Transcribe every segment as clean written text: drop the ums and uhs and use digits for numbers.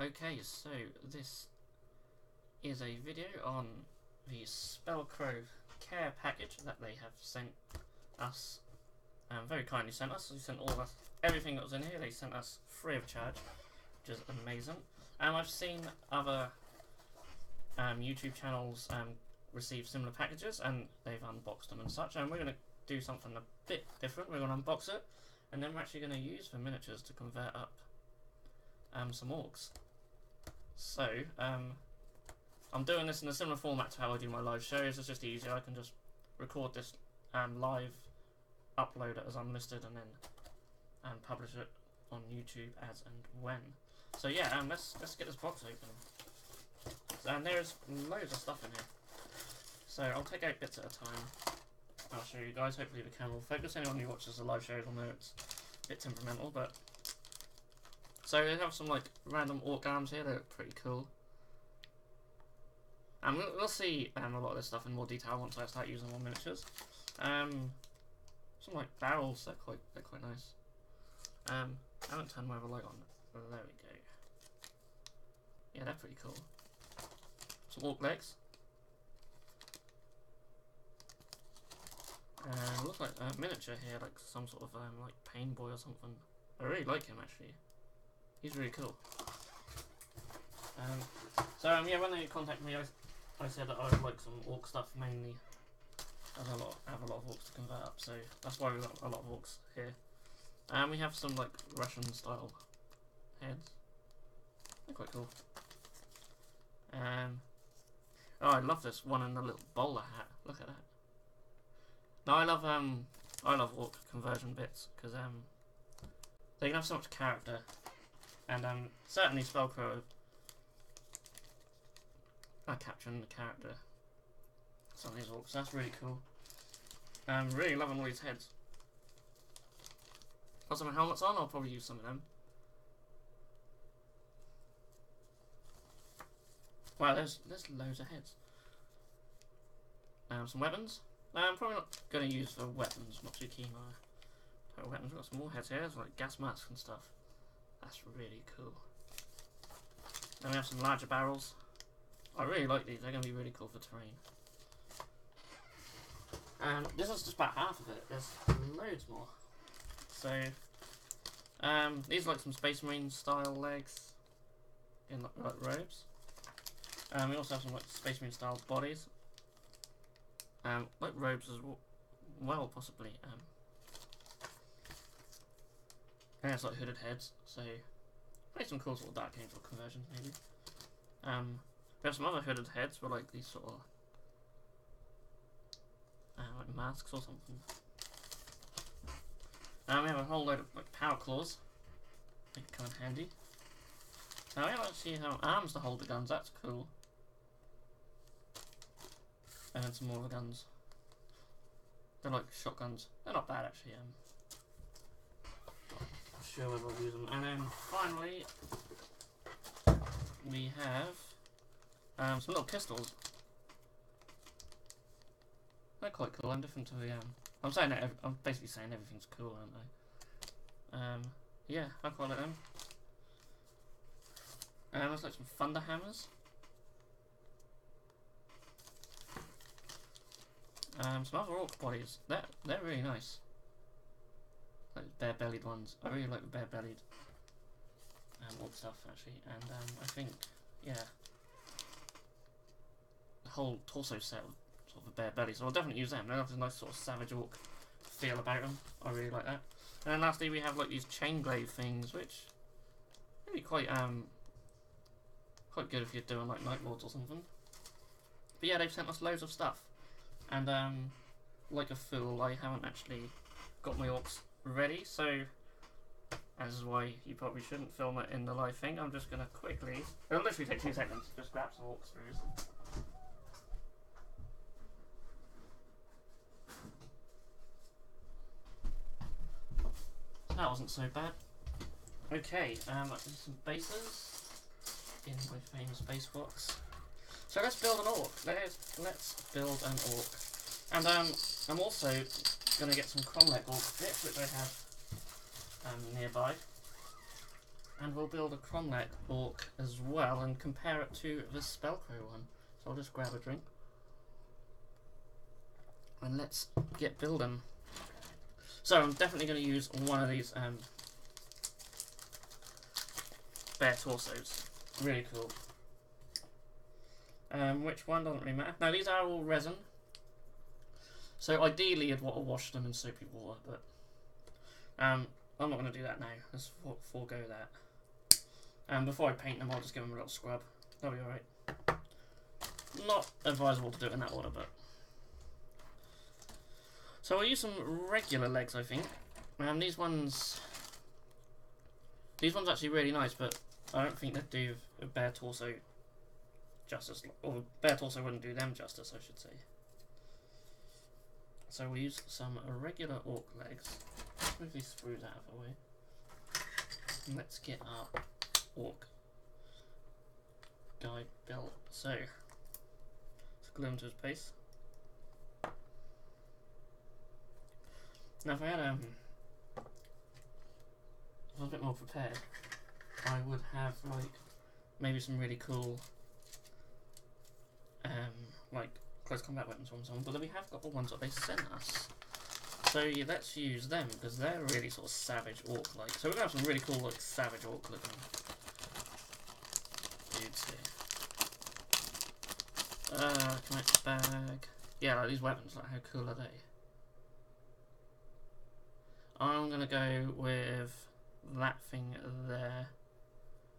Okay, so this is a video on the Spellcrow care package that they have sent us, very kindly sent us. They sent all of us everything that was in here. They sent us free of charge, which is amazing. I've seen other YouTube channels receive similar packages and they've unboxed them and such, and we're going to do something a bit different. We're going to unbox it, and then we're actually going to use the miniatures to convert up some orcs. So I'm doing this in a similar format to how I do my live shows. It's just easier. I can just record this live, upload it as unlisted, and then publish it on YouTube as and when. So yeah, let's get this box open. And there's loads of stuff in here. So I'll take 8 bits at a time. I'll show you guys. Hopefully the camera will focus. Anyone who watches the live shows will know it's a bit temperamental, but. So they have some like random orc arms here. They look pretty cool. And we'll see a lot of this stuff in more detail once I start using more miniatures. Some like barrels. They're quite nice. I haven't turned my other light on. There we go. Yeah, they're pretty cool. Some orc legs. Looks like a miniature here, like some sort of like pain boy or something. I really like him actually. He's really cool. Yeah, when they contacted me, I said that I would like some orc stuff mainly. I have a lot of orcs to convert up, so that's why we've got a lot of orcs here. We have some like Russian style heads. They're quite cool. Oh, I love this one in the little bowler hat. Look at that. No, I love orc conversion bits because they can have so much character, and certainly Spellcrow are capturing the character. Some of these orcs, that's really cool. Really loving all these heads. Got some helmets on. I'll probably use some of them. Wow, there's loads of heads. Some weapons. I'm probably not going to use the weapons. Not too keen on total weapons. We've got some more heads here. There's like gas masks and stuff. That's really cool. Then we have some larger barrels. I really like these. They're going to be really cool for terrain. And this is just about half of it. There's loads more. So these are like some Space Marine style legs in like robes. We also have some like Space Marine style bodies. Like robes as well, possibly. And it's like hooded heads, so make some cool sort of Dark Angel conversions, maybe. We have some other hooded heads with like these sort of like masks or something. We have a whole load of like power claws, make it kind of handy. Now we have actually arms to hold the guns. That's cool. And then some more of the guns. They're like shotguns. They're not bad actually. I'm sure whether I'll use them. And then finally, we have some little pistols. They're quite cool. I'm different to the I'm saying that I'm basically saying everything's cool, aren't I? Yeah, I quite like them. Looks like some thunder hammers. Some other orc bodies. They're really nice. Like bare-bellied ones. I really like the bare-bellied orc stuff actually. And I think, yeah, the whole torso set with sort of a bare belly. So I'll definitely use them. They have a nice sort of savage orc feel about them. I really like that. And then lastly, we have like these chain glaive things, which maybe quite good if you're doing like Night Lords or something. But yeah, they've sent us loads of stuff. And like a fool, I haven't actually got my orcs ready, so this is why you probably shouldn't film it in the live thing. I'm just gonna quickly, it'll literally take 2 seconds, just grab some orc screws. That wasn't so bad. Okay, some bases in my famous base box. So let's build an orc. Let's build an orc. And I'm also going to get some Kromlech orc bits, which I have nearby. And we'll build a Kromlech orc as well and compare it to the Spellcrow one. So I'll just grab a drink. And let's get building. So I'm definitely going to use one of these bear torsos. Really cool. Which one doesn't really matter. Now these are all resin. So ideally you'd want to wash them in soapy water, but I'm not going to do that now. Let's forego that. Before I paint them, I'll just give them a little scrub. That'll be alright. Not advisable to do it in that order, but... So I'll use some regular legs, I think. These ones actually really nice, but I don't think they do a bear torso justice, or bear torso wouldn't do them justice, I should say. So we'll use some regular orc legs. Let's move these screws out of the way. And let's get our orc guy built. So let's glue him to his base. Now if I had if I was a bit more prepared, I would have like maybe some really cool like close combat weapons from someone, but then we have got the ones that they sent us. So yeah, let's use them because they're really sort of savage orc like. So we're gonna have some really cool like savage orc looking dudes here. Connect bag. Yeah, like these weapons, like how cool are they? I'm gonna go with that thing there.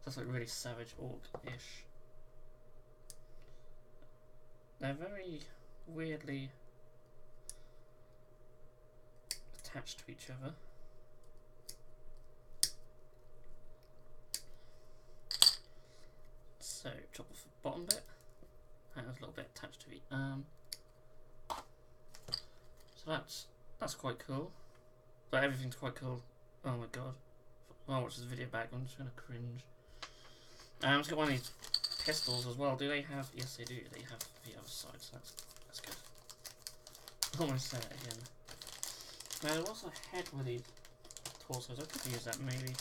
That's like really savage orc-ish. They're very weirdly attached to each other. So chop off the bottom bit. That was a little bit attached to it. So that's quite cool. But everything's quite cool. Oh my god. I'll watch this video back, I'm just gonna cringe. Let's get one of these pistols as well. Do they have? Yes, they do. They have the other side, so that's good. Almost said it again. Now there was a head with these torsos. I could use that maybe.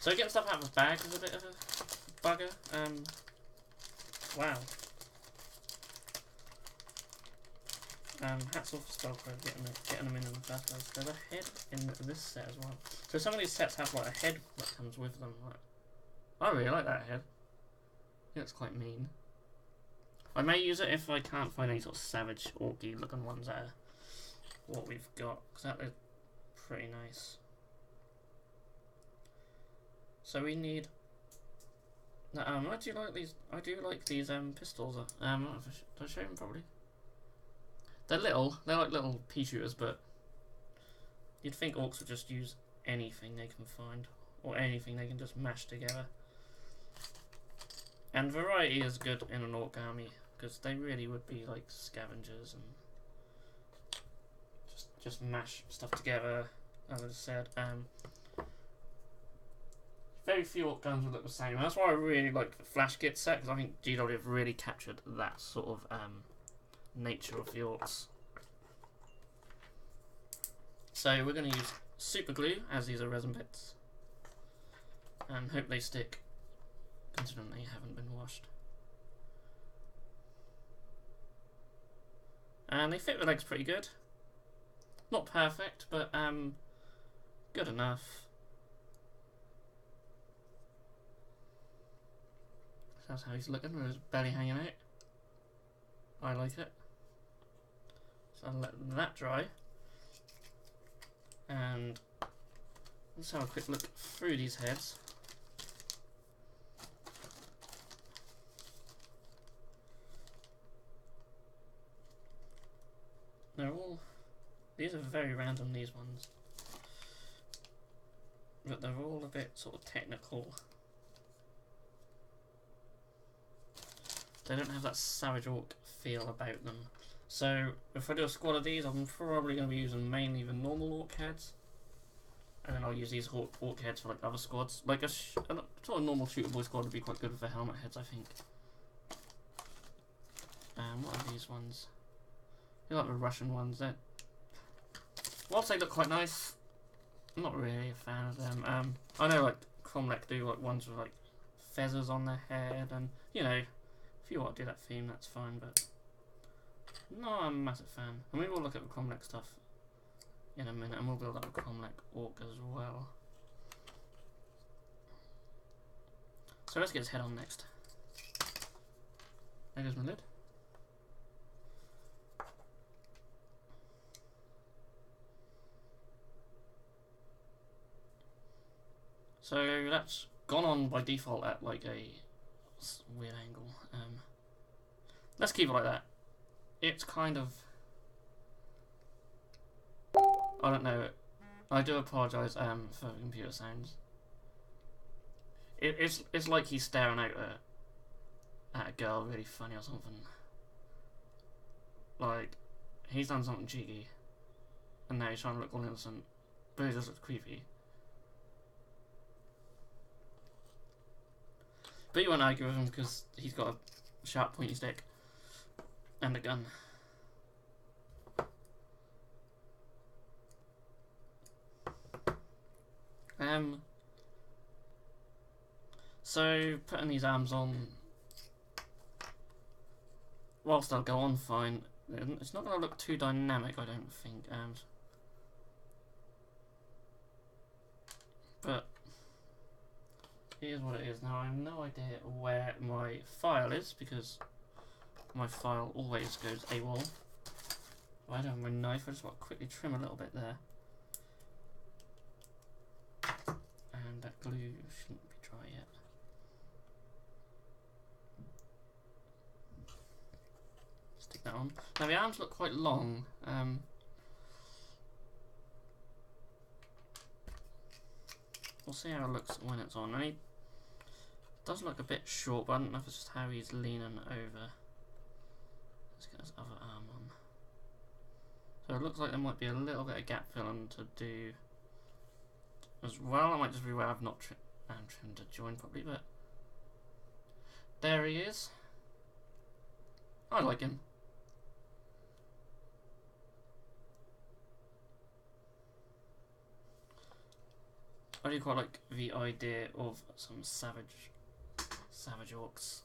So getting stuff out of the bag is a bit of a bugger. Wow. Hats off for Spellcrow getting them in the first place. There's a head in this set as well. So some of these sets have like a head that comes with them. Like, I really like that head. I think it's quite mean. I may use it if I can't find any sort of savage orky looking ones that are what we've got, because that looks pretty nice. So we need. I do like these. I do like these pistols. I don't know if did I show them probably? They're little. They're like little pea shooters, but you'd think orcs would just use anything they can find, or anything they can just mash together. And variety is good in an orc army because they really would be like scavengers and just mash stuff together. As I said, very few orc guns would look the same. And that's why I really like the flash kit set, because I think GW have really captured that sort of nature of the orcs. So we're going to use super glue, as these are resin bits, and hope they stick, considering they haven't been washed. And they fit the legs pretty good. Not perfect, but good enough. So that's how he's looking, with his belly hanging out. I like it. So I'll let that dry. And let's have a quick look through these heads. These are very random, these ones. But they're all a bit sort of technical. They don't have that savage orc feel about them. So if I do a squad of these, I'm probably going to be using mainly the normal orc heads. And then I'll use these orc heads for like other squads. Like a sort of normal shootable squad would be quite good with the helmet heads, I think. What are these ones? They're like the Russian ones. Whilst they look quite nice, I'm not really a fan of them. I know like Kromlech do like ones with like feathers on their head, and you know, if you want to do that theme, that's fine. But no, I'm a massive fan. And we will look at the Kromlech stuff in a minute, and we'll build up a Kromlech orc as well. So let's get his head on next. There goes my lid. So that's gone on by default at like a weird angle. Let's keep it like that. It's kind of, I don't know. I do apologise for computer sounds. It's like he's staring out at a girl, really funny or something. Like he's done something cheeky, and now he's trying to look all innocent, but he just looks creepy. But you won't argue with him because he's got a sharp pointy stick and a gun. So putting these arms on, whilst they'll go on fine, it's not going to look too dynamic, I don't think. But it is what it is. Now I have no idea where my file is because my file always goes AWOL. I don't have my knife, I just want to quickly trim a little bit there. And that glue shouldn't be dry yet. Stick that on. Now the arms look quite long. We'll see how it looks when it's on. And he does look a bit short, but I don't know if it's just how he's leaning over. Let's get his other arm on. So it looks like there might be a little bit of gap filling to do as well. I might just be where I've not trimmed a joint properly, but there he is. I like him. I do quite like the idea of some savage orcs.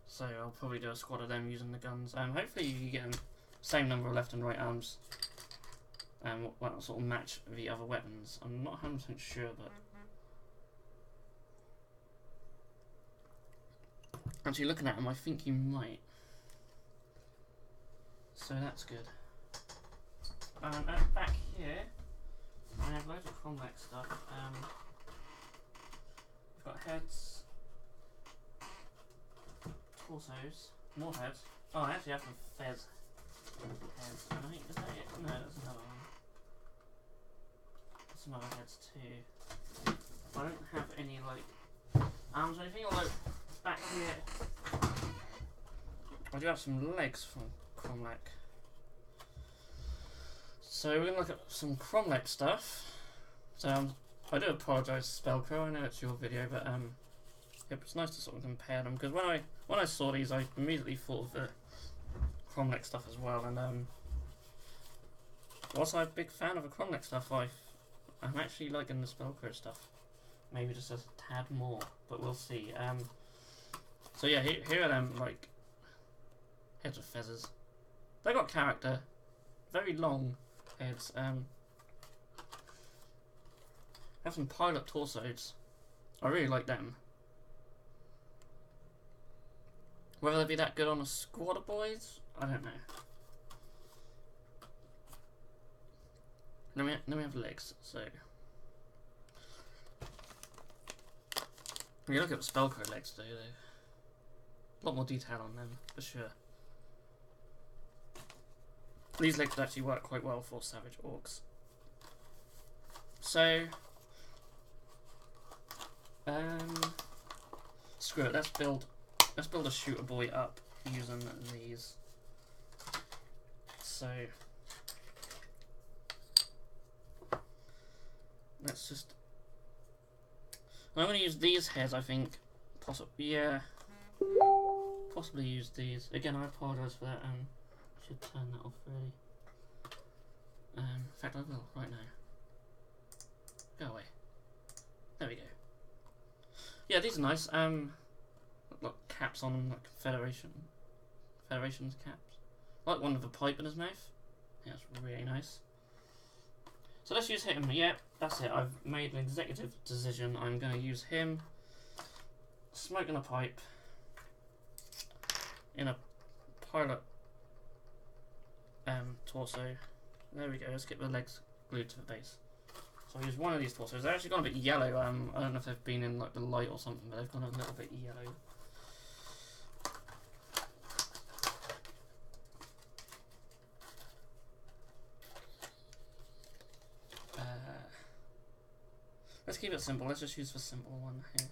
So I'll probably do a squad of them using the guns. Hopefully you get the same number of left and right arms. That'll sort of match the other weapons. I'm not 100% sure, but actually looking at them, I think you might. So that's good. And back here, I have loads of Kromlech stuff. We've got heads, torsos, more heads. Oh, I actually have some fez heads. I think, is that it? No, that's another one. Some other heads too. I don't have any like arms or anything, although back here I do have some legs from Kromlech. So we're going to look at some Kromlech stuff. So I do apologise, Spellcrow, I know it's your video, but it's nice to sort of compare them, because when I saw these, I immediately thought of the Kromlech stuff as well, and whilst I'm a big fan of the Kromlech stuff, I'm actually liking the Spellcrow stuff, maybe just a tad more, but we'll see. So yeah, here are them, like, heads with feathers. They got character, very long heads. Have some pilot torsos. I really like them. Whether they'd be that good on a squad of boys, I don't know. Then we have legs. So when you look at the Spellcrow legs, though, a lot more detail on them for sure. These legs would actually work quite well for savage orcs. So screw it, let's build a shooter boy up using these. So let's just, I'm going to use these heads, I think. Possibly use these. Again, I apologise for that. Should turn that off really. In fact, I will right now. Go away. There we go. Yeah, these are nice. Look, caps on them, like Federation's caps. Like one with a pipe in his mouth. Yeah, that's really nice. So let's use him. Yeah, that's it. I've made an executive decision. I'm going to use him. Smoking a pipe. In a pilot torso. There we go. Let's get the legs glued to the base. So I use one of these torsos. They're actually gone a bit yellow. I don't know if they've been in like the light or something, but they've gone a little bit yellow. Let's keep it simple. Let's just use the simple one here.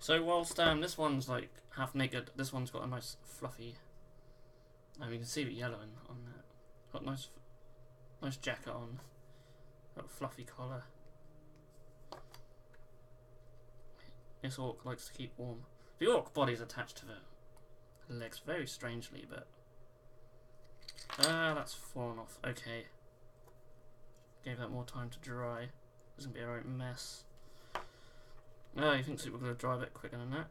So whilst this one's like half naked, this one's got a nice fluffy. You can see the yellow on that. Got nice jacket on. Got a fluffy collar. This orc likes to keep warm. The orc body's attached to the legs very strangely, but that's fallen off. Okay. Gave that more time to dry. It's gonna be a right mess. Oh, you think super glue will dry a bit quicker than that?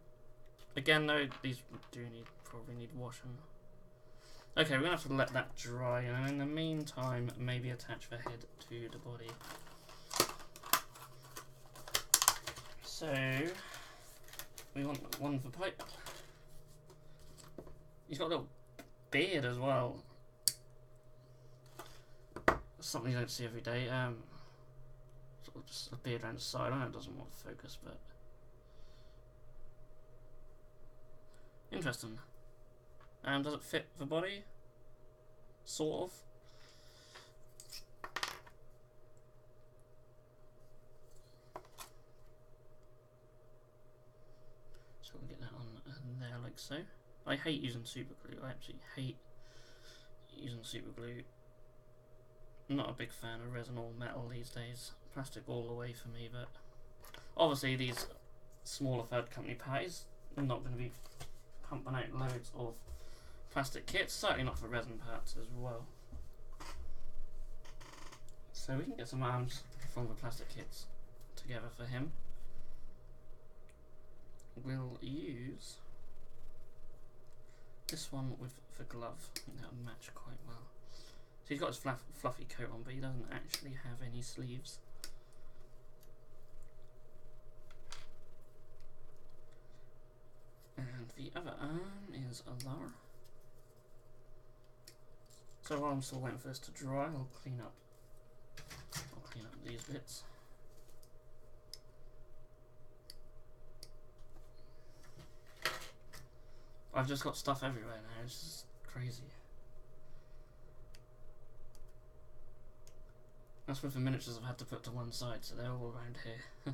Again, though, these probably need washing. Okay, we're gonna have to let that dry, and in the meantime, maybe attach the head to the body. So we want one for pipe. He's got a little beard as well. That's something you don't see every day. Sort of just a beard around the side. I know it doesn't want to focus, but interesting. Does it fit the body? Sort of. So we'll get that on there like so. I hate using super glue. I absolutely hate using super glue. I'm not a big fan of resin or metal these days. Plastic all the way for me, but obviously these smaller third company patties are not going to be pumping out loads of plastic kits, certainly not for resin parts as well. So we can get some arms from the plastic kits together for him. We'll use this one with the glove. I think that'll match quite well. So he's got his fluffy coat on, but he doesn't actually have any sleeves. And the other arm is a lower. So while I'm still waiting for this to dry, I'll clean up these bits. I've just got stuff everywhere now, it's just crazy. That's with the miniatures I've had to put to one side, so they're all around here.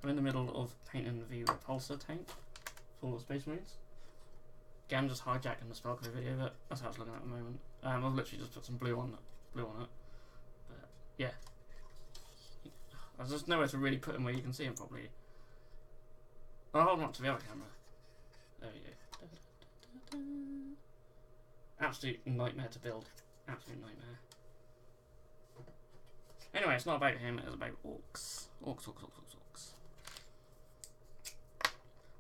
I'm in the middle of painting the repulsor tank for the Space Marines. Again, I'm just hijacking the Spellcrow video, but that's how it's looking at the moment. I've literally just put some blue on it. But yeah, there's just nowhere to really put him where you can see him properly. I'll hold him up to the other camera. There we go. Absolute nightmare to build. Absolute nightmare. Anyway, it's not about him, it's about orcs. Orcs.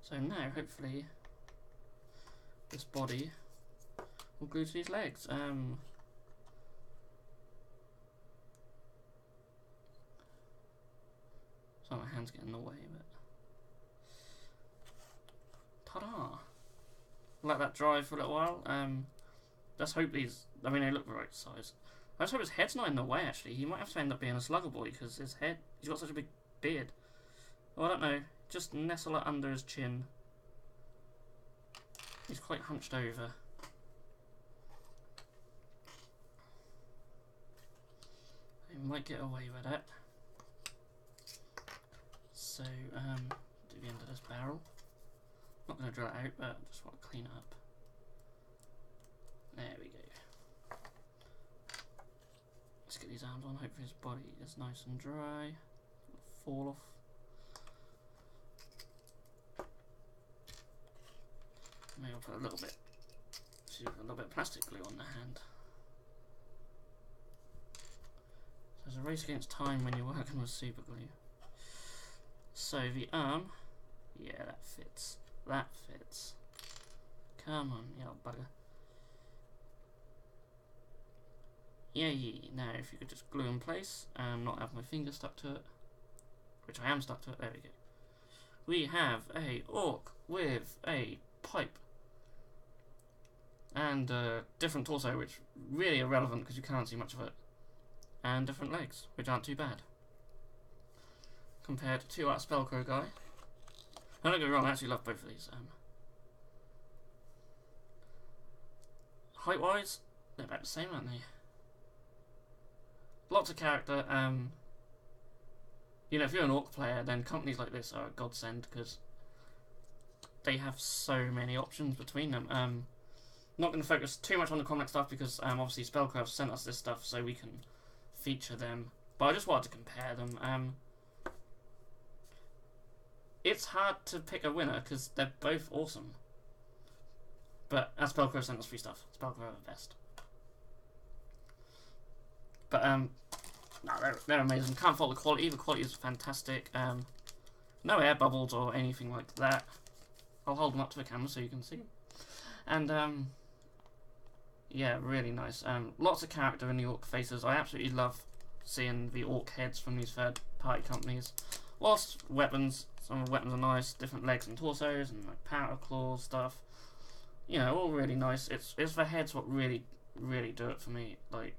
So now, hopefully, this body will glue to these legs. So my hand's getting in the way, but ta-da! Let that dry for a little while. Let's hope these. I mean, they look the right size. I just hope his head's not in the way. Actually, he might have to end up being a slugger boy because his head. He's got such a big beard. Oh, I don't know. Just nestle it under his chin. He's quite hunched over. He might get away with it. So, do the end of this barrel. Not going to drill it out, but I just want to clean it up. There we go. Let's get these arms on. Hopefully his body is nice and dry. Fall off. Maybe I'll put a little bit of plastic glue on the hand. So there's a race against time when you're working with super glue. So the arm Yeah, that fits. That fits. Come on, you old bugger. Yay! Now, if you could just glue in place and not have my finger stuck to it, which I am stuck to it. There we go. We have a orc with a pipe and a different torso, which really irrelevant because you can't see much of it, and different legs, which aren't too bad compared to our Spellcrow guy. And don't get me wrong, I actually love both of these. Height-wise, they're about the same, aren't they? Lots of character. You know, if you're an orc player, then companies like this are a godsend because they have so many options between them. Not going to focus too much on the Kromlech stuff because obviously Spellcrow sent us this stuff so we can feature them. But I just wanted to compare them. It's hard to pick a winner because they're both awesome. But as Spellcrow sent us free stuff, Spellcrow are the best. But no, they're amazing. Can't fault the quality. The quality is fantastic. No air bubbles or anything like that. I'll hold them up to the camera so you can see. And yeah, really nice. Lots of character in the orc faces. I absolutely love seeing the orc heads from these third-party companies. Whilst weapons, some of the weapons are nice, different legs and torsos and like powder claws stuff. You know, all really nice. It's the heads what really do it for me. Like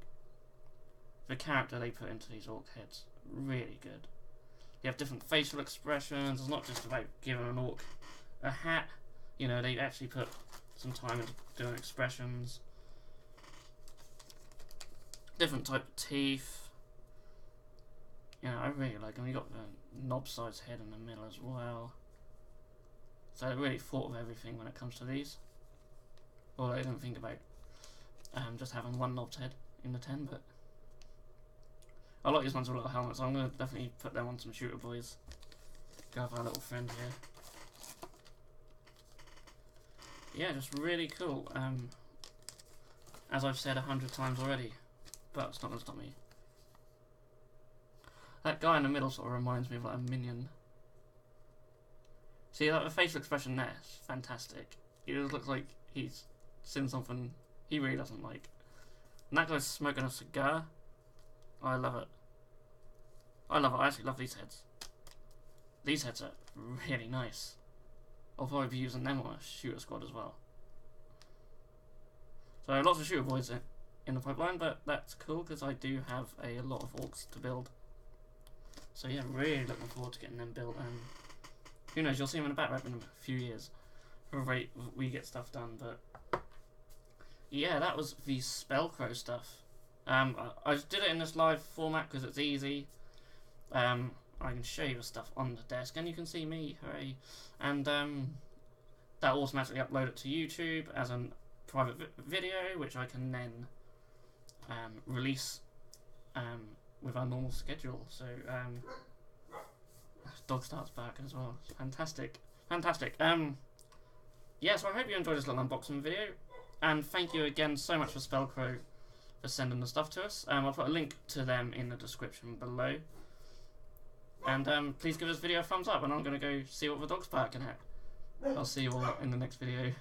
the character they put into these orc heads, really good. You have different facial expressions. It's not just about giving an orc a hat. You know, they actually put some time into doing expressions. Different type of teeth. You know, I really like them. You got the knob-sized head in the middle as well. So I really thought of everything when it comes to these. Although I didn't think about just having one knobbed head in the 10, but I like these ones with little helmets, so I'm going to definitely put them on some shooter boys. Go have our little friend here. Yeah, just really cool. As I've said 100 times already, but it's not going to stop me. That guy in the middle sort of reminds me of like a minion. See, like the facial expression there is fantastic. He just looks like he's seen something he really doesn't like. And that guy's smoking a cigar. I love it. I love it. I actually love these heads. These heads are really nice. I'll probably be using them on a shooter squad as well. So lots of shooter boys in the pipeline, but that's cool because I do have a lot of orcs to build. So yeah, really looking forward to getting them built. And who knows, you'll see them in a back rep in a few years. Hopefully we get stuff done, but yeah, that was the Spellcrow stuff. I just did it in this live format because it's easy. I can show you the stuff on the desk and you can see me, hooray. And that automatically upload it to YouTube as a private video, which I can then release with our normal schedule. So dog starts barking as well. It's fantastic. Fantastic. Yeah, so I hope you enjoyed this little unboxing video. And thank you again so much for Spellcrow for sending the stuff to us. I'll put a link to them in the description below. And please give this video a thumbs up, and I'm going to go see what the dog's barking at. I'll see you all in the next video.